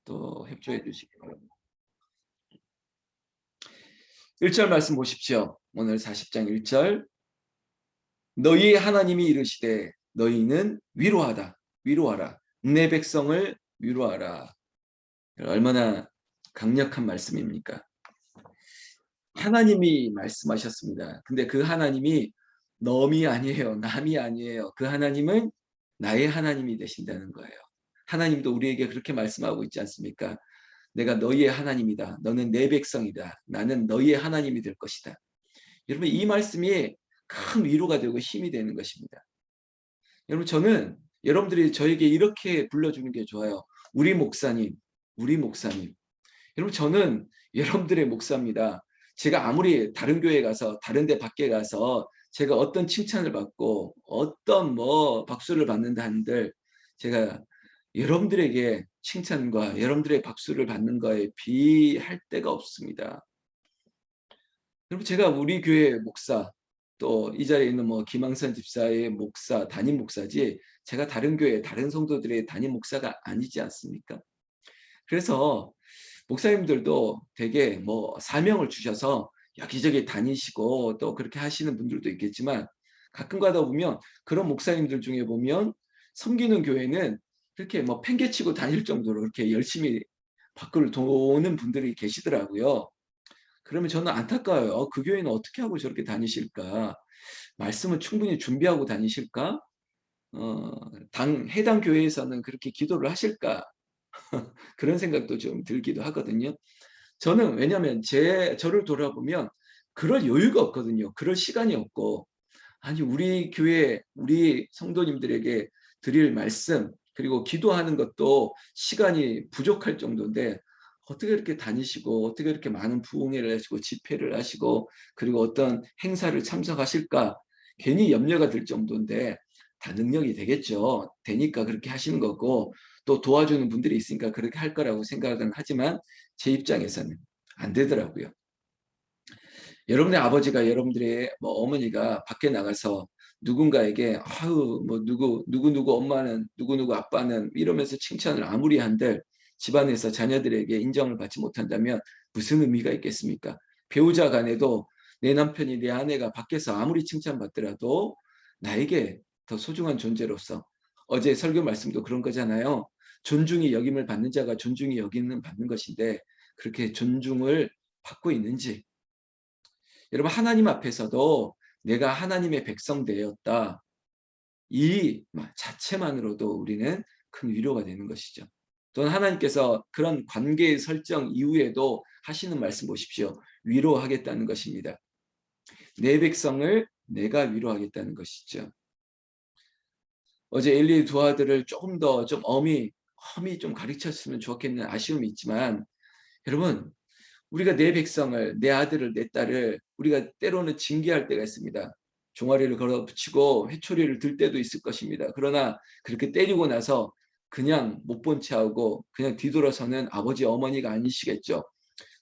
또 협조해 주시기 바랍니다. 1절 말씀 보십시오. 오늘 40장 1절. 너희 하나님이 이르시되 너희는 위로하다. 위로하라. 내 백성을 위로하라. 얼마나 강력한 말씀입니까? 하나님이 말씀하셨습니다. 근데 그 하나님이 넘이 아니에요. 남이 아니에요. 그 하나님은 나의 하나님이 되신다는 거예요. 하나님도 우리에게 그렇게 말씀하고 있지 않습니까? 내가 너희의 하나님이다. 너는 내 백성이다. 나는 너희의 하나님이 될 것이다. 여러분, 이 말씀이 큰 위로가 되고 힘이 되는 것입니다. 여러분, 저는 여러분들이 저에게 이렇게 불러주는 게 좋아요. 우리 목사님, 우리 목사님. 여러분, 저는 여러분들의 목사입니다. 제가 아무리 다른 교회 가서, 다른 데 밖에 가서 제가 어떤 칭찬을 받고 어떤 박수를 받는다 한들 제가 여러분들에게 칭찬과 여러분들의 박수를 받는 거에 비할 데가 없습니다. 여러분, 제가 우리 교회 목사, 또 이 자리에 있는 김항선 집사의 목사, 담임 목사지 제가 다른 교회, 다른 성도들의 담임 목사가 아니지 않습니까? 그래서 목사님들도 되게 사명을 주셔서 여기저기 다니시고 또 그렇게 하시는 분들도 있겠지만 가끔 가다 보면 그런 목사님들 중에 보면 섬기는 교회는 그렇게 팽개치고 다닐 정도로 그렇게 열심히 밖을 도는 분들이 계시더라고요. 그러면 저는 안타까워요. 그 교회는 어떻게 하고 저렇게 다니실까? 말씀을 충분히 준비하고 다니실까? 해당 교회에서는 그렇게 기도를 하실까? 그런 생각도 좀 들기도 하거든요. 저는 왜냐하면 저를 돌아보면 그럴 여유가 없거든요. 그럴 시간이 없고, 아니 우리 교회 우리 성도님들에게 드릴 말씀 그리고 기도하는 것도 시간이 부족할 정도인데 어떻게 이렇게 다니시고 어떻게 이렇게 많은 부흥회를 하시고 집회를 하시고 그리고 어떤 행사를 참석하실까 괜히 염려가 들 정도인데 다 능력이 되겠죠. 되니까 그렇게 하시는 거고 또 도와주는 분들이 있으니까 그렇게 할 거라고 생각은 하지만 제 입장에서는 안 되더라고요. 여러분의 아버지가 여러분들의 어머니가 밖에 나가서 누군가에게 아유 누구 엄마는 누구 아빠는 이러면서 칭찬을 아무리 한들 집안에서 자녀들에게 인정을 받지 못한다면 무슨 의미가 있겠습니까? 배우자 간에도 내 남편이 내 아내가 밖에서 아무리 칭찬받더라도 나에게 더 소중한 존재로서 어제 설교 말씀도 그런 거잖아요. 존중이 여김을 받는 자가 존중이 여김을 받는 것인데 그렇게 존중을 받고 있는지 여러분 하나님 앞에서도 내가 하나님의 백성 되었다. 이 자체만으로도 우리는 큰 위로가 되는 것이죠. 또는 하나님께서 그런 관계의 설정 이후에도 하시는 말씀 보십시오. 위로하겠다는 것입니다. 내 백성을 내가 위로하겠다는 것이죠. 어제 엘리의 두 아들을 조금 더 좀 험히 좀 가르쳤으면 좋겠는 아쉬움이 있지만 여러분 우리가 내 백성을 내 아들을 내 딸을 우리가 때로는 징계할 때가 있습니다. 종아리를 걸어 붙이고 회초리를 들 때도 있을 것입니다. 그러나 그렇게 때리고 나서 그냥 못 본 채하고 그냥 뒤돌아서는 아버지 어머니가 아니시겠죠.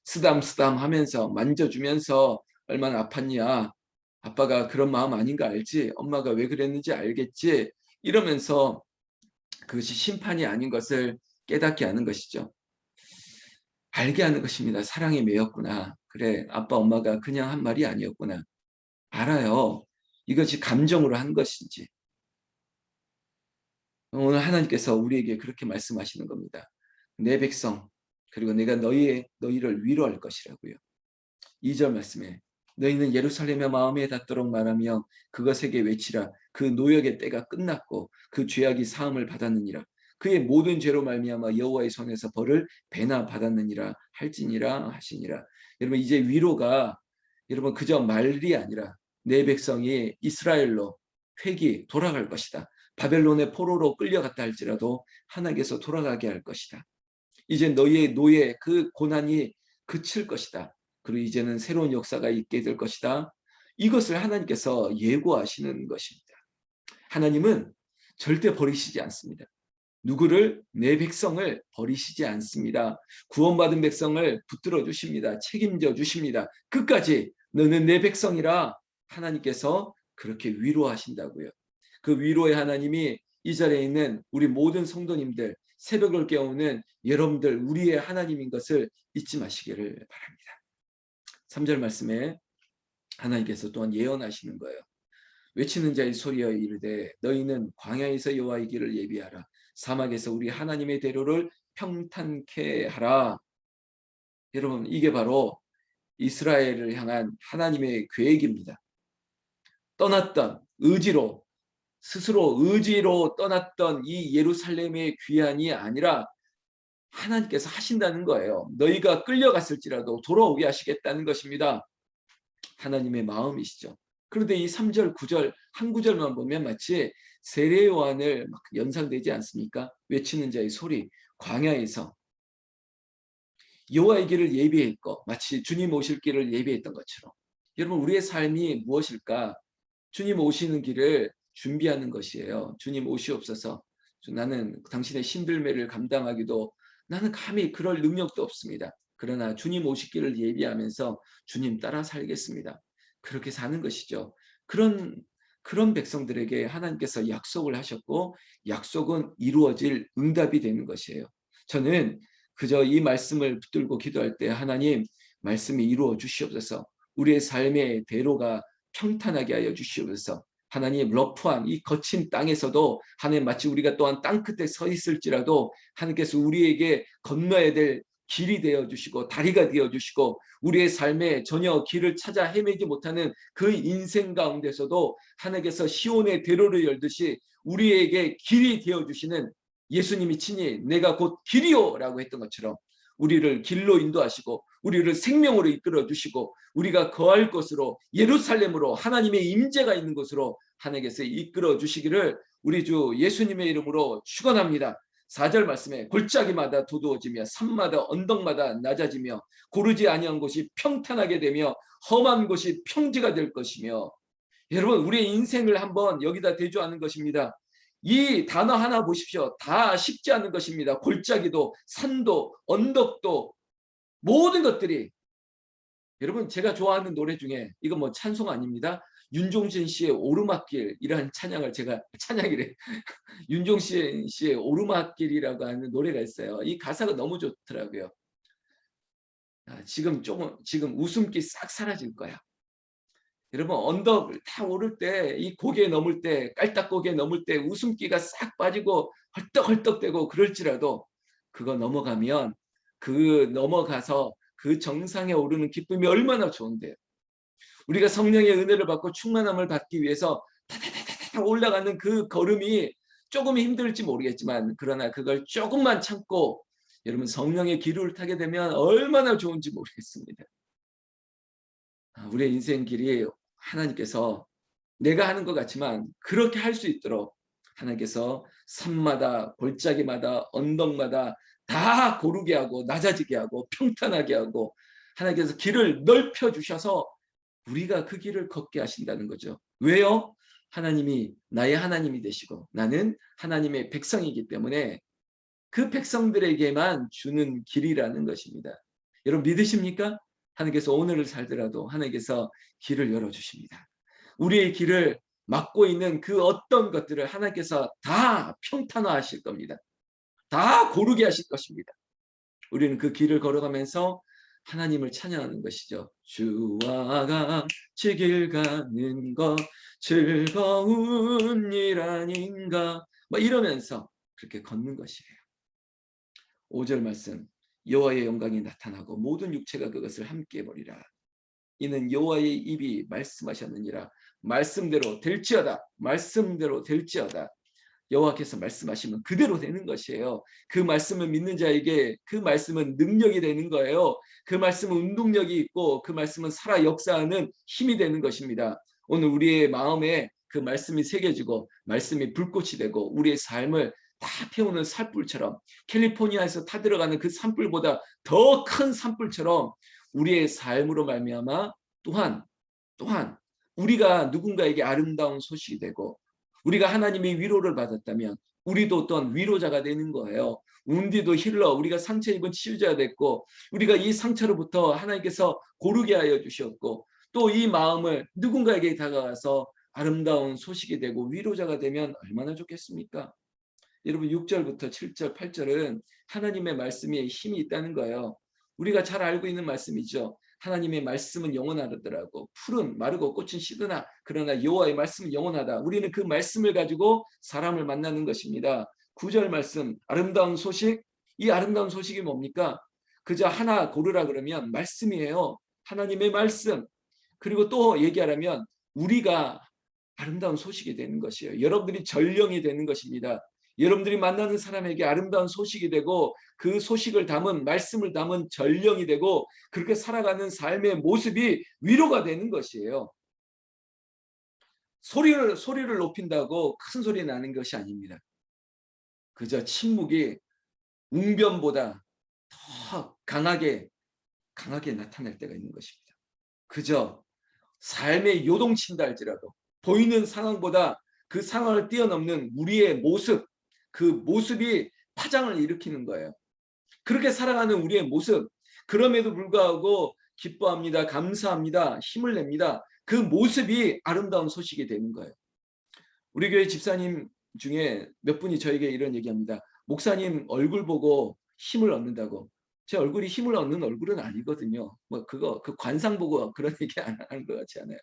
쓰담쓰담 하면서 만져주면서 얼마나 아팠냐. 아빠가 그런 마음 아닌 거 알지? 엄마가 왜 그랬는지 알겠지? 이러면서 그것이 심판이 아닌 것을 깨닫게 하는 것이죠. 알게 하는 것입니다. 사랑에 매였구나. 그래, 아빠 엄마가 그냥 한 말이 아니었구나. 알아요. 이것이 감정으로 한 것인지. 오늘 하나님께서 우리에게 그렇게 말씀하시는 겁니다. 내 백성 그리고 내가 너희를 위로할 것이라고요. 2절 말씀에 너희는 예루살렘의 마음에 닿도록 말하며 그것에게 외치라. 그 노역의 때가 끝났고 그 죄악이 사함을 받았느니라. 그의 모든 죄로 말미암아 여호와의 손에서 벌을 배나 받았느니라 할지니라 하시니라. 여러분 이제 위로가 여러분 그저 말이 아니라 내 백성이 이스라엘로 회귀 돌아갈 것이다. 바벨론의 포로로 끌려갔다 할지라도 하나님께서 돌아가게 할 것이다. 이제 너희의 노예 그 고난이 그칠 것이다. 그리고 이제는 새로운 역사가 있게 될 것이다. 이것을 하나님께서 예고하시는 것입니다. 하나님은 절대 버리시지 않습니다. 누구를? 내 백성을 버리시지 않습니다. 구원받은 백성을 붙들어 주십니다. 책임져 주십니다. 끝까지 너는 내 백성이라 하나님께서 그렇게 위로하신다고요. 그 위로의 하나님이 이 자리에 있는 우리 모든 성도님들 새벽을 깨우는 여러분들 우리의 하나님인 것을 잊지 마시기를 바랍니다. 3절 말씀에 하나님께서 또한 예언하시는 거예요. 외치는 자의 소리여 이르되 너희는 광야에서 여호와의 길을 예비하라. 사막에서 우리 하나님의 대로를 평탄케 하라. 여러분 이게 바로 이스라엘을 향한 하나님의 계획입니다. 떠났던 의지로 스스로 의지로 떠났던 이 예루살렘의 귀환이 아니라 하나님께서 하신다는 거예요. 너희가 끌려갔을지라도 돌아오게 하시겠다는 것입니다. 하나님의 마음이시죠. 그런데 이 3절, 9절 한 구절만 보면 마치 세례 요한을 막 연상되지 않습니까? 외치는 자의 소리, 광야에서 여호와의 길을 예비했고 마치 주님 오실 길을 예비했던 것처럼 여러분 우리의 삶이 무엇일까? 주님 오시는 길을 준비하는 것이에요. 주님 오시옵소서. 나는 당신의 신들매를 감당하기도 나는 감히 그럴 능력도 없습니다. 그러나 주님 오시기를 예비하면서 주님 따라 살겠습니다. 그렇게 사는 것이죠. 그런 백성들에게 하나님께서 약속을 하셨고 약속은 이루어질 응답이 되는 것이에요. 저는 그저 이 말씀을 붙들고 기도할 때 하나님 말씀이 이루어 주시옵소서. 우리의 삶의 대로가 평탄하게 하여 주시옵소서. 하나님 러프한 이 거친 땅에서도 하나님 마치 우리가 또한 땅 끝에 서 있을지라도 하나님께서 우리에게 건너야 될 길이 되어 주시고 다리가 되어 주시고 우리의 삶에 전혀 길을 찾아 헤매지 못하는 그 인생 가운데서도 하나님께서 시온의 대로를 열듯이 우리에게 길이 되어 주시는 예수님이 친히 내가 곧 길이요라고 했던 것처럼 우리를 길로 인도하시고 우리를 생명으로 이끌어 주시고 우리가 거할 곳으로 예루살렘으로 하나님의 임재가 있는 곳으로 하나님께서 이끌어 주시기를 우리 주 예수님의 이름으로 축원합니다. 4절 말씀에 골짜기마다 두두어지며 산마다 언덕마다 낮아지며 고르지 아니한 곳이 평탄하게 되며 험한 곳이 평지가 될 것이며 여러분 우리의 인생을 한번 여기다 대조하는 것입니다. 이 단어 하나 보십시오. 다 쉽지 않은 것입니다. 골짜기도 산도 언덕도 모든 것들이 여러분 제가 좋아하는 노래 중에 이거 뭐 찬송 아닙니다. 윤종신 씨의 오르막길이라는 찬양을 제가 찬양이래 윤종신 씨의 오르막길이라고 하는 노래가 있어요. 이 가사가 너무 좋더라고요. 지금 웃음기 싹 사라질 거야. 여러분 언덕을 다 오를 때 이 고개 넘을 때 깔딱고개 넘을 때 웃음기가 싹 빠지고 헐떡헐떡대고 그럴지라도 그거 넘어가면 그 넘어가서 그 정상에 오르는 기쁨이 얼마나 좋은데요. 우리가 성령의 은혜를 받고 충만함을 받기 위해서 타타타타 올라가는 그 걸음이 조금 힘들지 모르겠지만 그러나 그걸 조금만 참고 여러분 성령의 기류를 타게 되면 얼마나 좋은지 모르겠습니다. 우리의 인생 길이 하나님께서 내가 하는 것 같지만 그렇게 할 수 있도록 하나님께서 산마다 골짜기마다 언덕마다 다 고르게 하고 낮아지게 하고 평탄하게 하고 하나님께서 길을 넓혀 주셔서 우리가 그 길을 걷게 하신다는 거죠. 왜요? 하나님이 나의 하나님이 되시고 나는 하나님의 백성이기 때문에 그 백성들에게만 주는 길이라는 것입니다. 여러분 믿으십니까? 하나님께서 오늘을 살더라도 하나님께서 길을 열어주십니다. 우리의 길을 막고 있는 그 어떤 것들을 하나님께서 다 평탄화하실 겁니다. 다 고르게 하실 것입니다. 우리는 그 길을 걸어가면서 하나님을 찬양하는 것이죠. 주와 같이 길 가는 것 즐거운 일 아닌가 뭐 이러면서 그렇게 걷는 것이에요. 5절 말씀 여호와의 영광이 나타나고 모든 육체가 그것을 함께 보리라. 이는 여호와의 입이 말씀하셨느니라. 말씀대로 될지어다. 말씀대로 될지어다. 여호와께서 말씀하시면 그대로 되는 것이에요. 그 말씀을 믿는 자에게 그 말씀은 능력이 되는 거예요. 그 말씀은 운동력이 있고 그 말씀은 살아 역사하는 힘이 되는 것입니다. 오늘 우리의 마음에 그 말씀이 새겨지고 말씀이 불꽃이 되고 우리의 삶을 다 태우는 산불처럼 캘리포니아에서 타들어가는 그 산불보다 더 큰 산불처럼 우리의 삶으로 말미암아 또한 우리가 누군가에게 아름다운 소식이 되고 우리가 하나님의 위로를 받았다면 우리도 또한 위로자가 되는 거예요. 운디도 힐러 우리가 상처 입은 치유자가 됐고 우리가 이 상처로부터 하나님께서 고르게 하여 주셨고 또 이 마음을 누군가에게 다가가서 아름다운 소식이 되고 위로자가 되면 얼마나 좋겠습니까? 여러분 6절부터 7절, 8절은 하나님의 말씀에 힘이 있다는 거예요. 우리가 잘 알고 있는 말씀이죠. 하나님의 말씀은 영원하더라고. 풀은 마르고 꽃은 시드나 그러나 여호와의 말씀은 영원하다. 우리는 그 말씀을 가지고 사람을 만나는 것입니다. 9절 말씀 아름다운 소식. 이 아름다운 소식이 뭡니까? 그저 하나 고르라 그러면 말씀이에요. 하나님의 말씀. 그리고 또 얘기하려면 우리가 아름다운 소식이 되는 것이에요. 여러분들이 전령이 되는 것입니다. 여러분들이 만나는 사람에게 아름다운 소식이 되고 그 소식을 담은 말씀을 담은 전령이 되고 그렇게 살아가는 삶의 모습이 위로가 되는 것이에요. 소리를 높인다고 큰 소리 나는 것이 아닙니다. 그저 침묵이 웅변보다 더 강하게 나타날 때가 있는 것입니다. 그저 삶에 요동친다 할지라도 보이는 상황보다 그 상황을 뛰어넘는 우리의 모습, 그 모습이 파장을 일으키는 거예요. 그렇게 살아가는 우리의 모습, 그럼에도 불구하고 기뻐합니다. 감사합니다. 힘을 냅니다. 그 모습이 아름다운 소식이 되는 거예요. 우리 교회 집사님 중에 몇 분이 저에게 이런 얘기합니다. 목사님 얼굴 보고 힘을 얻는다고. 제 얼굴이 힘을 얻는 얼굴은 아니거든요. 그 관상 보고 그런 얘기 안 하는 것 같지 않아요.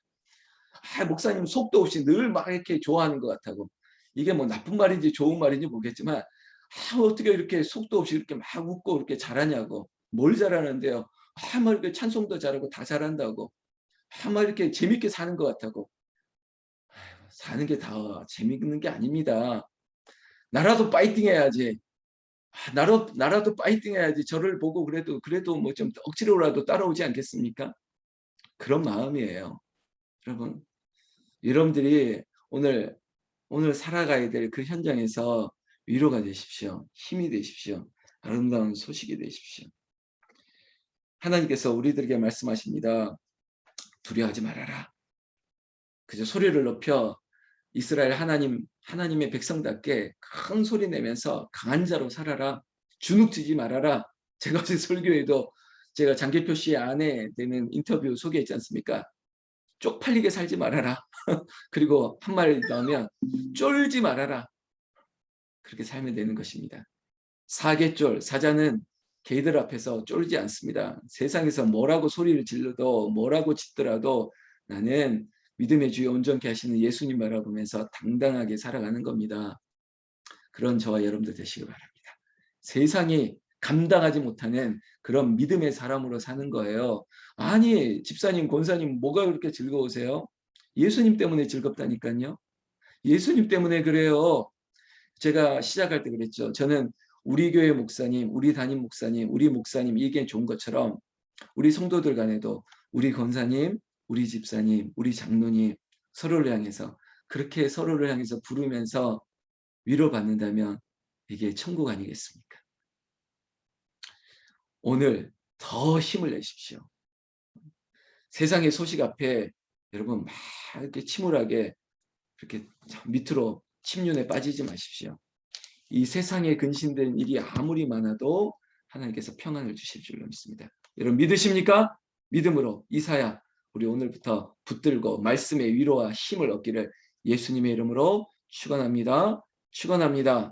목사님 속도 없이 늘 막 이렇게 좋아하는 것 같다고. 이게 뭐 나쁜 말인지 좋은 말인지 모르겠지만 어떻게 이렇게 속도 없이 이렇게 막 웃고 이렇게 잘하냐고. 뭘 잘하는데요. 막 이렇게 찬송도 잘하고 다 잘한다고. 막 이렇게 재밌게 사는 것 같다고. 사는 게 다 재밌는 게 아닙니다. 나라도 파이팅 해야지. 나라도 파이팅 해야지. 저를 보고 그래도 뭐 좀 억지로라도 따라오지 않겠습니까? 그런 마음이에요. 여러분, 여러분들이 오늘 살아가야 될 그 현장에서 위로가 되십시오. 힘이 되십시오. 아름다운 소식이 되십시오. 하나님께서 우리들에게 말씀하십니다. 두려워하지 말아라. 그저 소리를 높여 이스라엘 하나님의 백성답게 큰 소리 내면서 강한 자로 살아라. 주눅지지 말아라. 제가 어제 설교에도 제가 장계표 씨 아내 되는 인터뷰 소개했지 않습니까? 쪽팔리게 살지 말아라. 그리고 한 말 넣으면 쫄지 말아라. 그렇게 살면 되는 것입니다. 사계쫄, 사자는 개들 앞에서 쫄지 않습니다. 세상에서 뭐라고 소리를 질러도 뭐라고 짓더라도 나는 믿음의 주에 온전케 하시는 예수님 바라보면서 당당하게 살아가는 겁니다. 그런 저와 여러분들 되시기 바랍니다. 세상이 감당하지 못하는 그런 믿음의 사람으로 사는 거예요. 아니 집사님, 권사님 뭐가 그렇게 즐거우세요? 예수님 때문에 즐겁다니까요. 예수님 때문에 그래요. 제가 시작할 때 그랬죠. 저는 우리 교회 목사님, 우리 담임 목사님, 우리 목사님 이게 좋은 것처럼 우리 성도들 간에도 우리 권사님, 우리 집사님, 우리 장로님 서로를 향해서 그렇게 서로를 향해서 부르면서 위로받는다면 이게 천국 아니겠습니까? 오늘 더 힘을 내십시오. 세상의 소식 앞에 여러분 막 이렇게 침울하게 그렇게 밑으로 침륜에 빠지지 마십시오. 이 세상에 근심된 일이 아무리 많아도 하나님께서 평안을 주실 줄로 믿습니다. 여러분 믿으십니까? 믿음으로 이사야 우리 오늘부터 붙들고 말씀의 위로와 힘을 얻기를 예수님의 이름으로 축원합니다. 축원합니다.